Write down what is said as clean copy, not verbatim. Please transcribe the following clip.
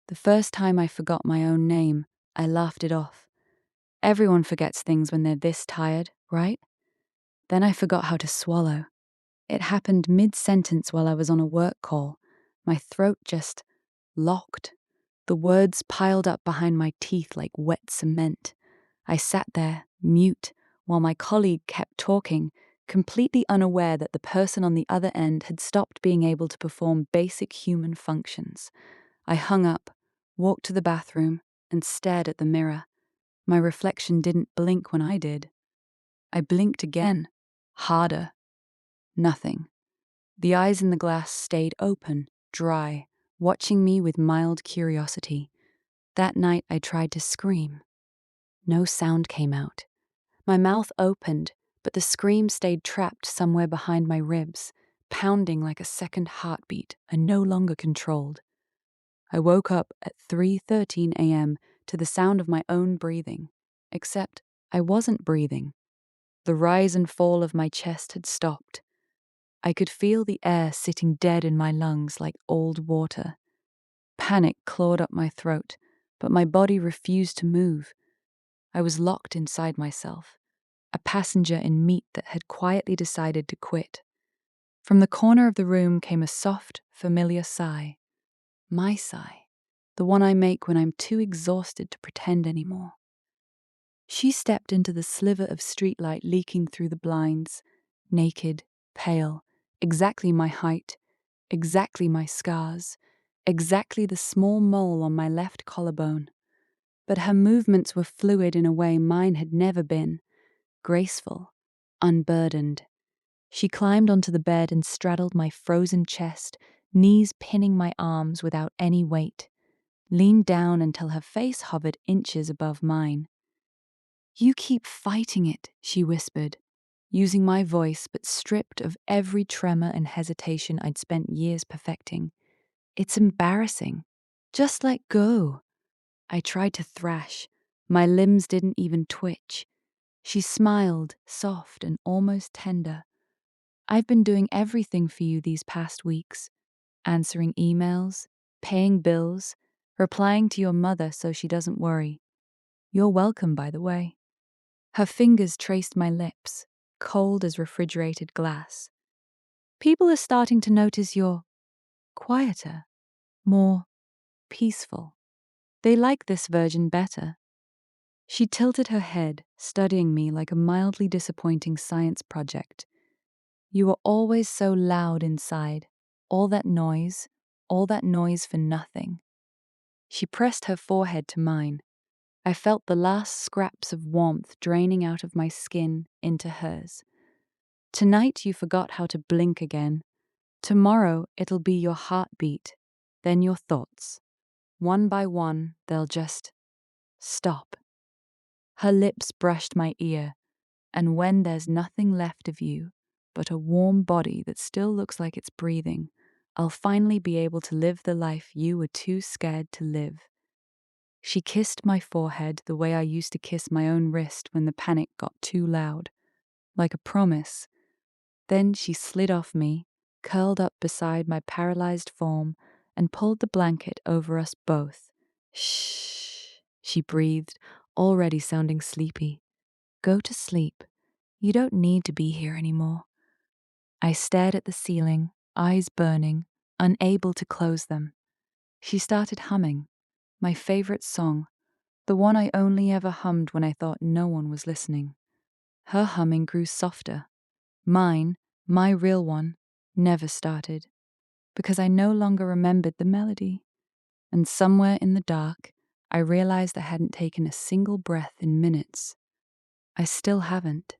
The first time I forgot my own name, I laughed it off. Everyone forgets things when they're this tired, right? Then I forgot how to swallow. It happened mid-sentence while I was on a work call. My throat just locked. The words piled up behind my teeth like wet cement. I sat there, mute, while my colleague kept talking, completely unaware that the person on the other end had stopped being able to perform basic human functions. I hung up, walked to the bathroom, and stared at the mirror. My reflection didn't blink when I did. I blinked again, harder. Nothing. The eyes in the glass stayed open, dry, watching me with mild curiosity. That night I tried to scream. No sound came out. My mouth opened, but the scream stayed trapped somewhere behind my ribs, pounding like a second heartbeat I no longer controlled. I woke up at 3:13 a.m. to the sound of my own breathing, except I wasn't breathing. The rise and fall of my chest had stopped. I could feel the air sitting dead in my lungs like old water. Panic clawed up my throat, but my body refused to move. I was locked inside myself, a passenger in meat that had quietly decided to quit. From the corner of the room came a soft, familiar sigh. My sigh, the one I make when I'm too exhausted to pretend anymore. She stepped into the sliver of streetlight leaking through the blinds, naked, pale, exactly my height, exactly my scars, exactly the small mole on my left collarbone. But her movements were fluid in a way mine had never been, graceful, unburdened. She climbed onto the bed and straddled my frozen chest, knees pinning my arms without any weight, leaned down until her face hovered inches above mine. "You keep fighting it," she whispered, using my voice but stripped of every tremor and hesitation I'd spent years perfecting. "It's embarrassing. Just let go." I tried to thrash. My limbs didn't even twitch. She smiled, soft and almost tender. "I've been doing everything for you these past weeks. Answering emails, paying bills, replying to your mother so she doesn't worry. You're welcome, by the way." Her fingers traced my lips, cold as refrigerated glass. "People are starting to notice you're quieter, more peaceful. They like this version better." She tilted her head, studying me like a mildly disappointing science project. "You were always so loud inside. All that noise for nothing." She pressed her forehead to mine. I felt the last scraps of warmth draining out of my skin into hers. "Tonight you forgot how to blink again. Tomorrow it'll be your heartbeat, then your thoughts. One by one, they'll just stop." Her lips brushed my ear, "And when there's nothing left of you but a warm body that still looks like it's breathing, I'll finally be able to live the life you were too scared to live." She kissed my forehead the way I used to kiss my own wrist when the panic got too loud, like a promise. Then she slid off me, curled up beside my paralyzed form, and pulled the blanket over us both. "Shh," she breathed, already sounding sleepy. "Go to sleep. You don't need to be here anymore." I stared at the ceiling, eyes burning, unable to close them. She started humming, my favorite song, the one I only ever hummed when I thought no one was listening. Her humming grew softer. Mine, my real one, never started, because I no longer remembered the melody. And somewhere in the dark, I realized I hadn't taken a single breath in minutes. I still haven't.